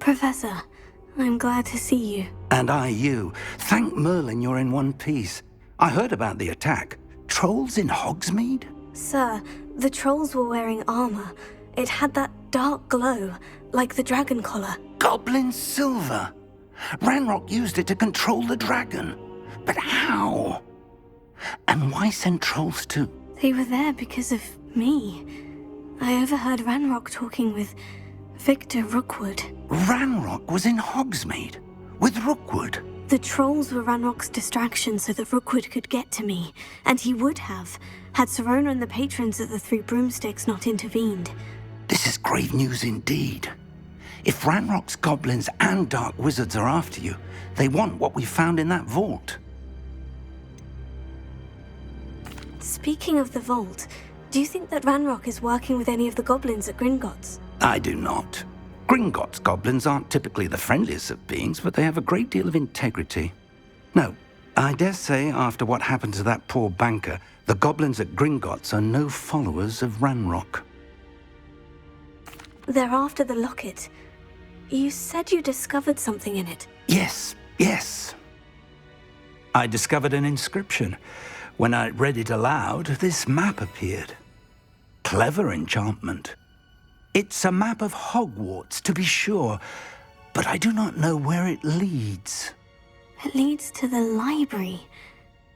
Professor, I'm glad to see you. And I you. Thank Merlin you're in one piece. I heard about the attack. Trolls in Hogsmeade? Sir, the trolls were wearing armor. It had that dark glow, like the dragon collar. Goblin silver! Ranrock used it to control the dragon. But how? And why send trolls too? They were there because of me. I overheard Ranrock talking with Victor Rookwood. Ranrock was in Hogsmeade? With Rookwood? The trolls were Ranrock's distraction so that Rookwood could get to me, and he would have, had Sirona and the patrons of the Three Broomsticks not intervened. This is grave news indeed. If Ranrock's goblins and dark wizards are after you, they want what we found in that vault. Speaking of the vault, do you think that Ranrock is working with any of the goblins at Gringotts? I do not. Gringotts goblins aren't typically the friendliest of beings, but they have a great deal of integrity. No, I dare say after what happened to that poor banker, the goblins at Gringotts are no followers of Ranrock. They're after the locket. You said you discovered something in it. Yes. I discovered an inscription. When I read it aloud, this map appeared. Clever enchantment. It's a map of Hogwarts, to be sure, but I do not know where it leads. It leads to the library.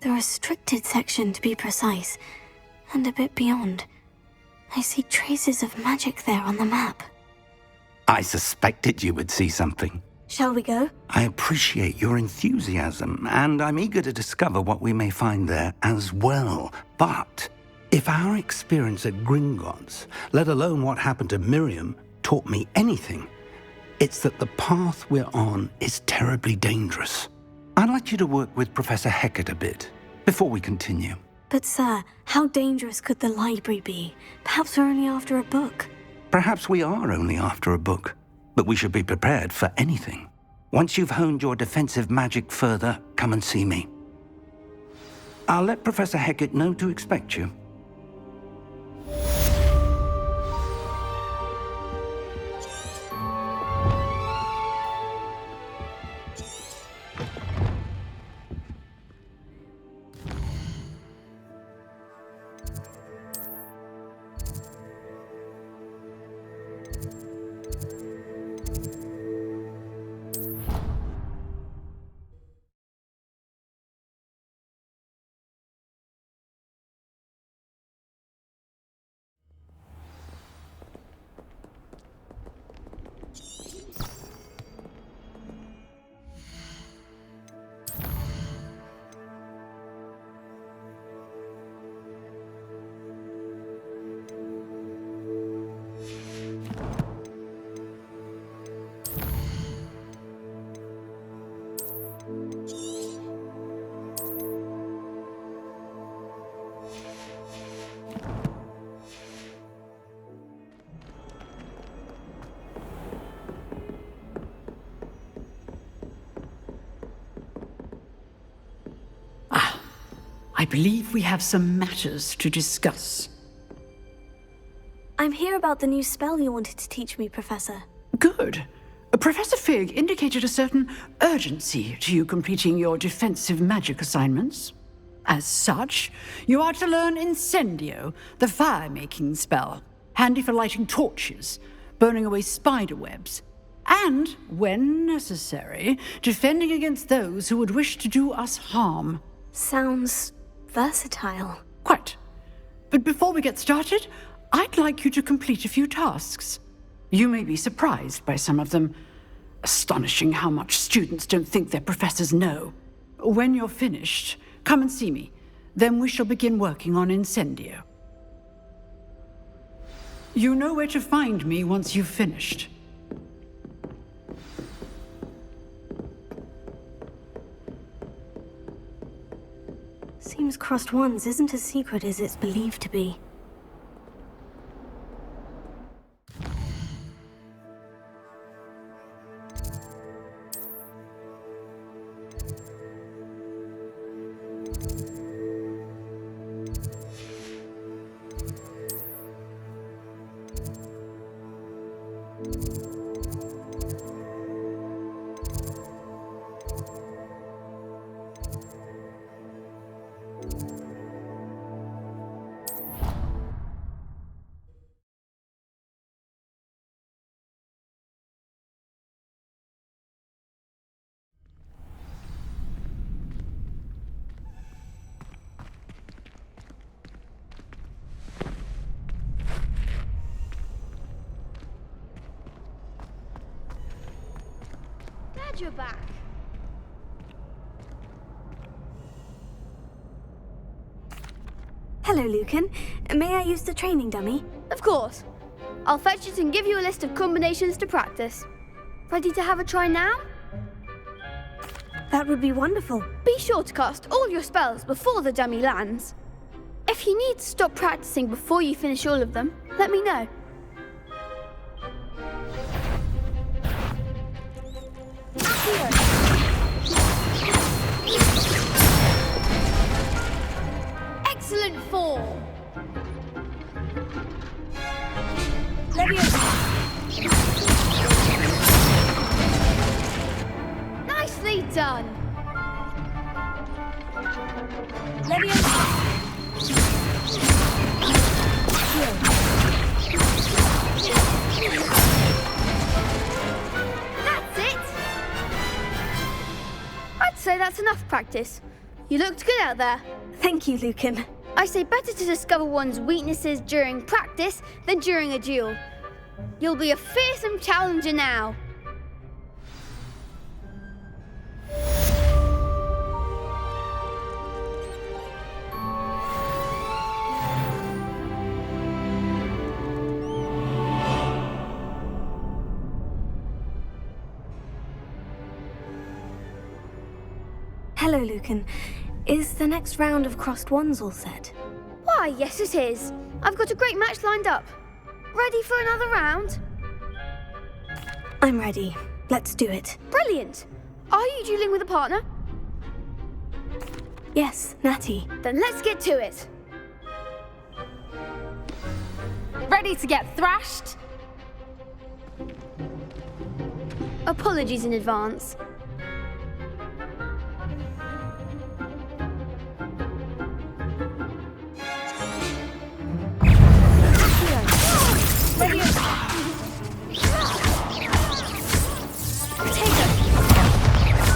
The restricted section, to be precise, and a bit beyond. I see traces of magic there on the map. I suspected you would see something. Shall we go? I appreciate your enthusiasm, and I'm eager to discover what we may find there as well. But if our experience at Gringotts, let alone what happened to Miriam, taught me anything, it's that the path we're on is terribly dangerous. I'd like you to work with Professor Hecat a bit before we continue. But sir, how dangerous could the library be? Perhaps we're only after a book. Perhaps we are only after a book, but we should be prepared for anything. Once you've honed your defensive magic further, come and see me. I'll let Professor Hecat know to expect you. I believe we have some matters to discuss. I'm here about the new spell you wanted to teach me, Professor. Good. Professor Fig indicated a certain urgency to you completing your defensive magic assignments. As such, you are to learn Incendio, the fire-making spell, handy for lighting torches, burning away spider webs, and, when necessary, defending against those who would wish to do us harm. Sounds versatile. Quite. But before we get started, I'd like you to complete a few tasks. You may be surprised by some of them. Astonishing how much students don't think their professors know. When you're finished, come and see me. Then we shall begin working on Incendio. You know where to find me once you've finished. Seems crossed ones isn't as secret as it's believed to be. Glad you're back. Hello, Lucan. May I use the training dummy? Of course. I'll fetch it and give you a list of combinations to practice. Ready to have a try now? That would be wonderful. Be sure to cast all your spells before the dummy lands. If you need to stop practicing before you finish all of them, let me know. Excellent form. Nicely done. That's it. I'd say that's enough practice. You looked good out there. Thank you, Lucan. I say better to discover one's weaknesses during practice than during a duel. You'll be a fearsome challenger now. Hello, Lucan. Is the next round of crossed wands all set? Why, yes it is. I've got a great match lined up. Ready for another round? I'm ready. Let's do it. Brilliant. Are you dueling with a partner? Yes, Natty. Then let's get to it. Ready to get thrashed? Apologies in advance.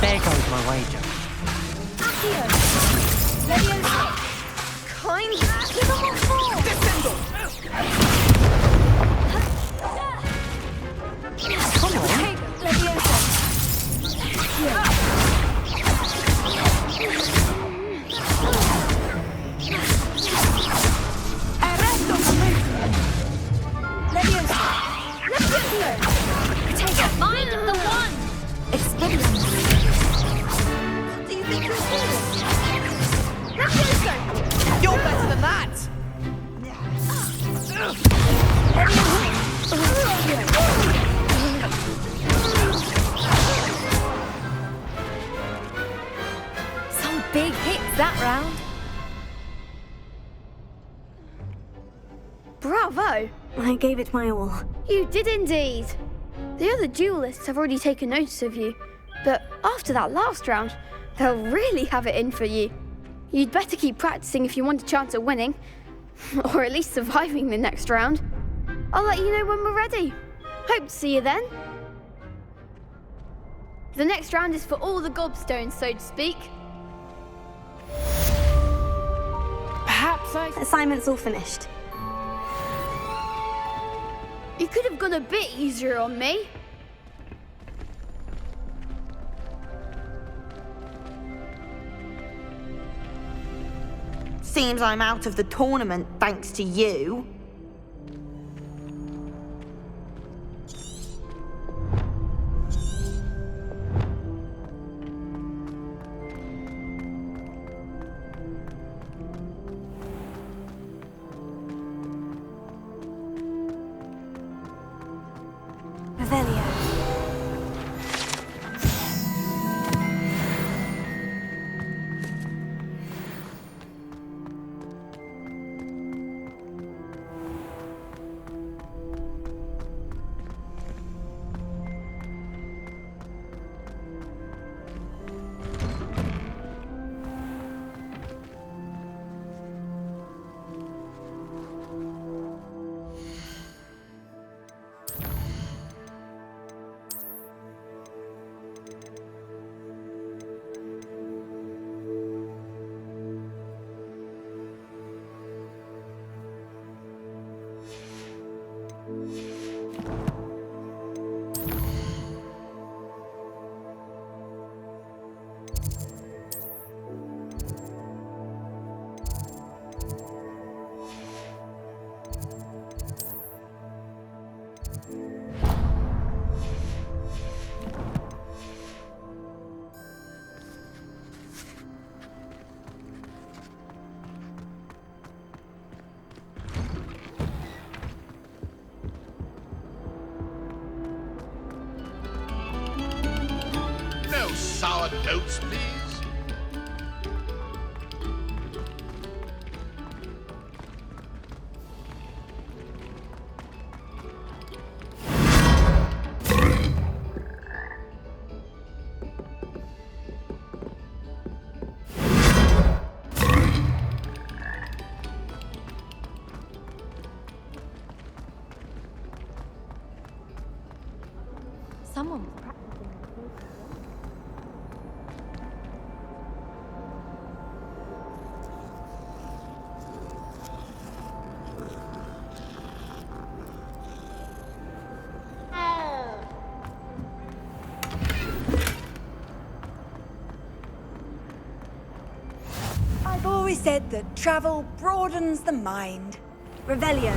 There goes my wager. Come on. Mind the one! You're better than that! Some big hits that round. Bravo! I gave it my all. You did indeed. The other duelists have already taken notice of you, but after that last round, they'll really have it in for you. You'd better keep practicing if you want a chance at winning, or at least surviving the next round. I'll let you know when we're ready. Hope to see you then. The next round is for all the gobstones, so to speak. Perhaps I... Assignment's all finished. You could have gone a bit easier on me. Seems I'm out of the tournament thanks to you. Revelio. sour goats, please? Someone was practicing meditation. I've always said that travel broadens the mind. Revelio.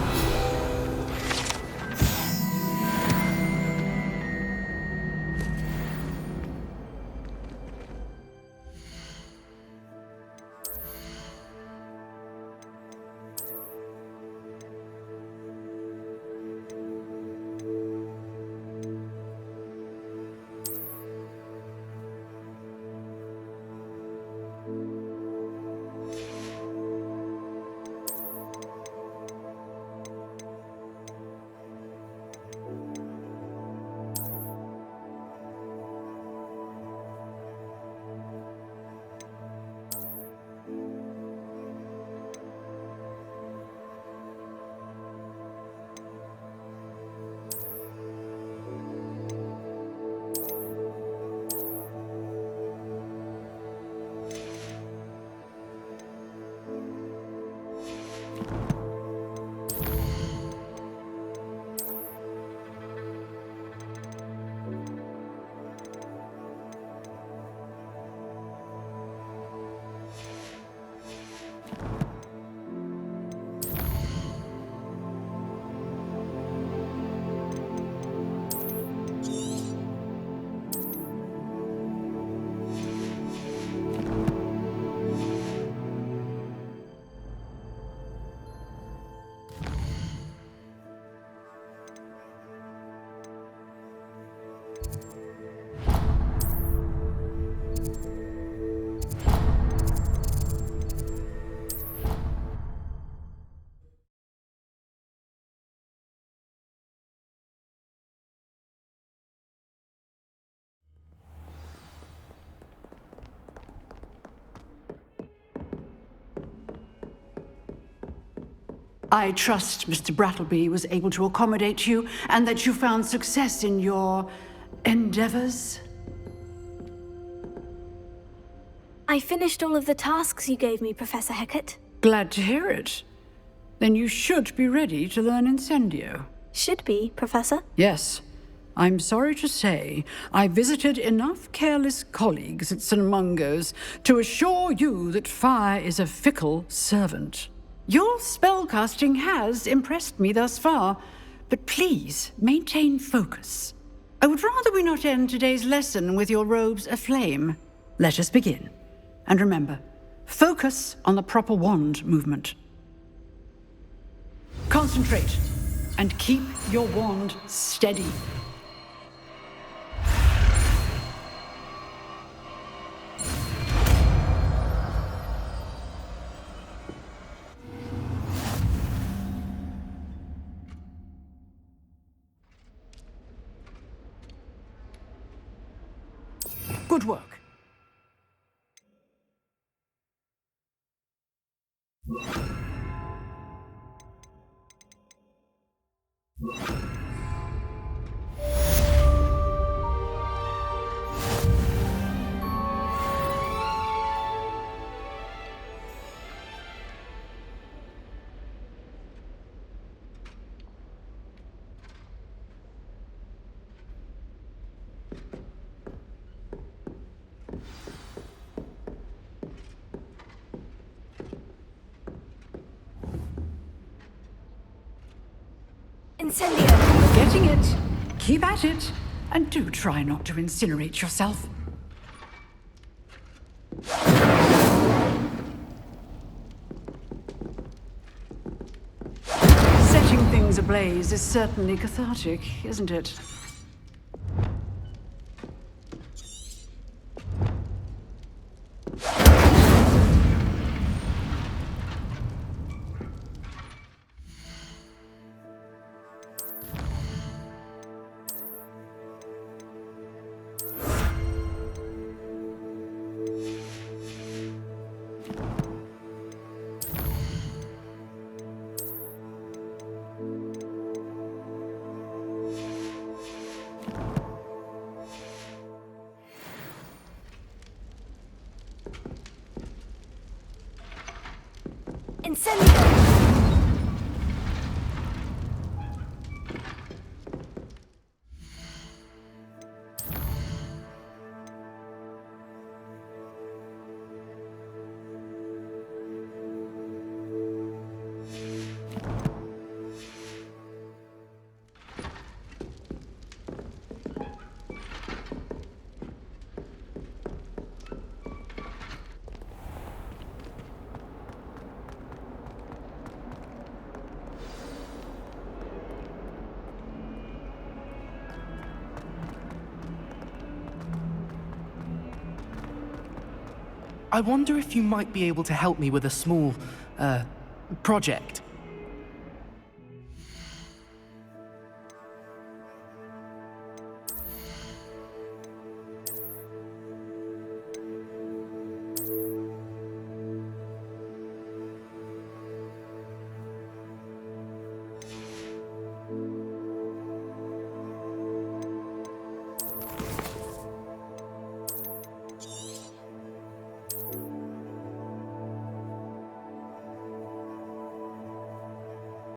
I trust Mr. Brattleby was able to accommodate you and that you found success in your endeavors. I finished all of the tasks you gave me, Professor Hecat. Glad to hear it. Then you should be ready to learn Incendio. Should be, Professor. Yes. I'm sorry to say, I visited enough careless colleagues at St. Mungo's to assure you that fire is a fickle servant. Your spellcasting has impressed me thus far, but please maintain focus. I would rather we not end today's lesson with your robes aflame. Let us begin. And remember, focus on the proper wand movement. Concentrate and keep your wand steady. Good work. Incendio! You're getting it. Keep at it. And do try not to incinerate yourself. Setting things ablaze is certainly cathartic, isn't it? Incendio! I wonder if you might be able to help me with a small, project.